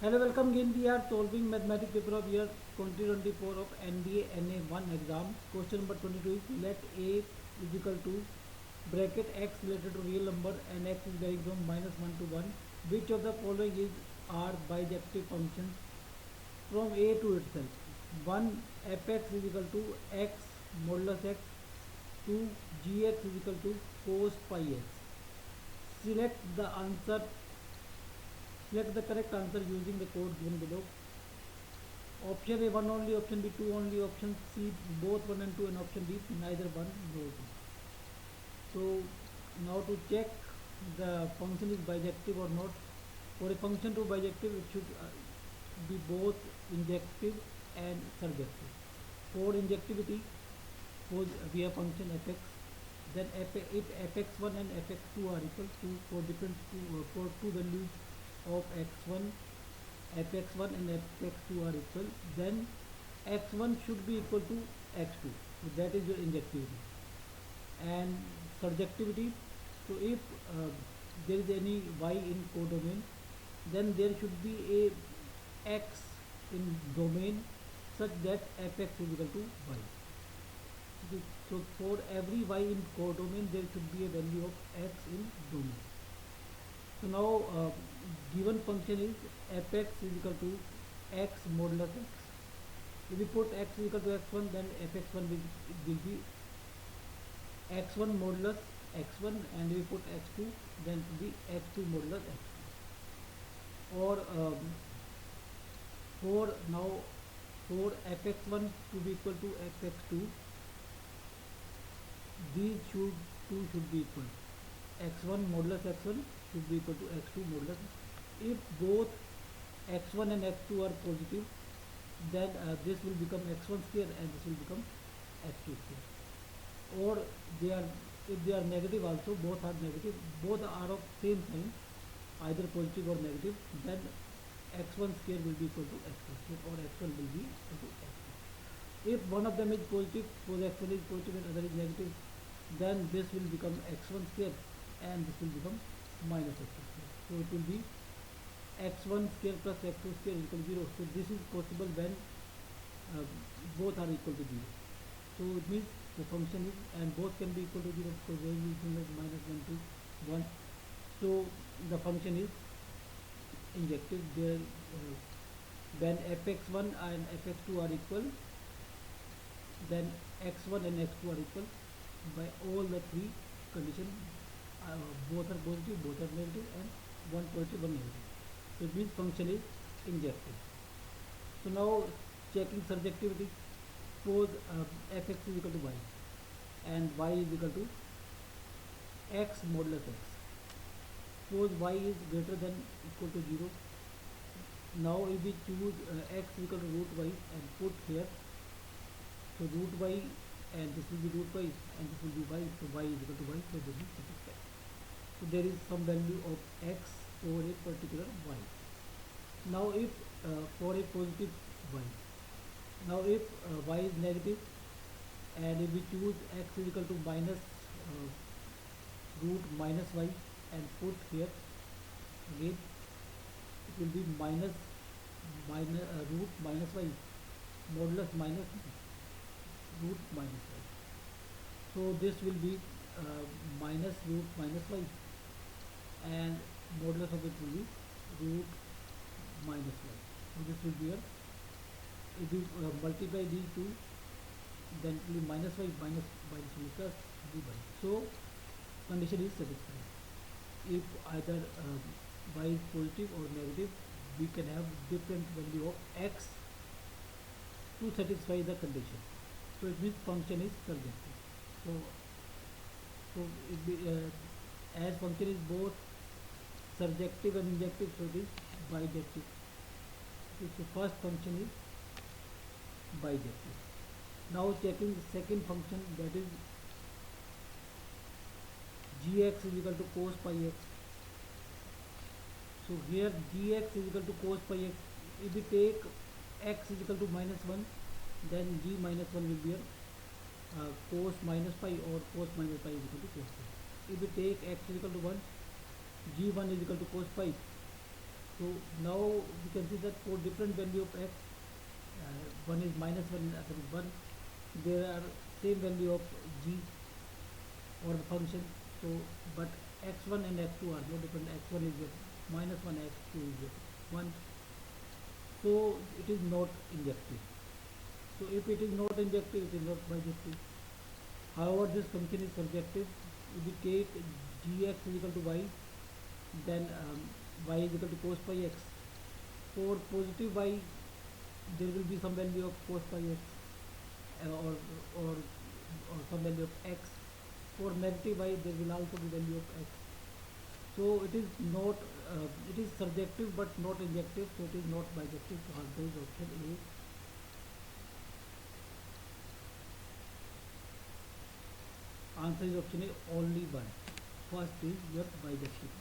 Hello, welcome again. We are solving mathematics paper of year 2024 of NDA NA1 exam. Question number 22 is let A is equal to bracket x related to real number and x is varying from -1 to 1. Which of the following is are bijective functions from A to itself? 1 fx is equal to x modulus x. 2 gx is equal to cos pi x. Select the answer. Select the correct answer using the code given below. Option A 1 only, option B 2 only, option C both 1 and 2, and option D neither 1 nor 2. So now to check the function is bijective or not. For a function to bijective, it should be both injective and surjective. For injectivity, suppose we have function fx, then if fx1 and fx2 are equal to for two values of x1, fx1 and fx2 are equal, then x1 should be equal to x2. So that is your injectivity. And surjectivity, so if there is any y in codomain, then there should be a x in domain such that fx is equal to y. Okay, so for every y in codomain, there should be a value of x in domain. So now given function is fx is equal to x modulus x. If we put x is equal to x1, then fx1 will be x1 modulus x1, and if we put x2, then it will be x2 modulus x2. Or for fx1 to be equal to fx2, these two should be equal. x1 modulus x1 should be equal to x2 modulus x2. If both x1 and x2 are positive, then this will become x1 square and this will become x2 square. Or if they are negative also, both are negative, both are of same sign, either positive or negative, then x1 square will be equal to x2 square, or x1 will be equal to x2. If one of them is positive, suppose x1 is positive and other is negative, then this will become x1 square and this will become minus x2 square. So it will be x1 square plus x2 square is equal to 0. So this is possible when both are equal to 0. So it means the function is, and both can be equal to 0 because there is -1 to 1. So the function is injective there when fx1 and fx2 are equal, then x1 and x2 are equal by all the three conditions. Both are positive, both are negative, and one positive, one negative. So it means function is injective. So now checking surjectivity. Suppose fx is equal to y and y is equal to x modulus x. Suppose y is greater than equal to 0. Now if we choose x is equal to root y and put here, so root y, and this will be root y and this will be y, so y is equal to y, so this is satisfied. So there is some value of x over a particular y. Now if for a positive y, now if y is negative, and if we choose x is equal to minus root minus y and put here again, it will be minus root minus y modulus minus root minus y. So this will be minus root minus y, and modulus of it will be root minus y. So this will be a, if you multiply these two, then it will be minus y minus plus dy. So condition is satisfied. If either y is positive or negative, we can have different value of x to satisfy the condition. So it means function is surjective. So it be, as function is both surjective and injective, so it is bijective. Okay, so first function is bijective. Now checking the second function, that is gx is equal to cos pi x. So here gx is equal to cos pi x. If we take x is equal to -1, then g minus 1 will be a cos minus pi, or cos minus pi is equal to cos pi. If we take x is equal to 1, g1 is equal to cos pi. So now we can see that for different value of x, one is minus 1 and other is 1, there are same value of g or the function. So but x1 and x2 are no different. X1 is your minus 1, x2 is your 1. So it is not injective. So if it is not injective, it is not bijective. However, this function is surjective. If we take gx is equal to y, then y is equal to cos pi x. For positive y, there will be some value of cos pi x, or or some value of x. For negative y, there will also be value of x. So it is not, it is surjective but not injective, so it is not bijective. So answer is option A. Answer is option A, only one. First is your bijective.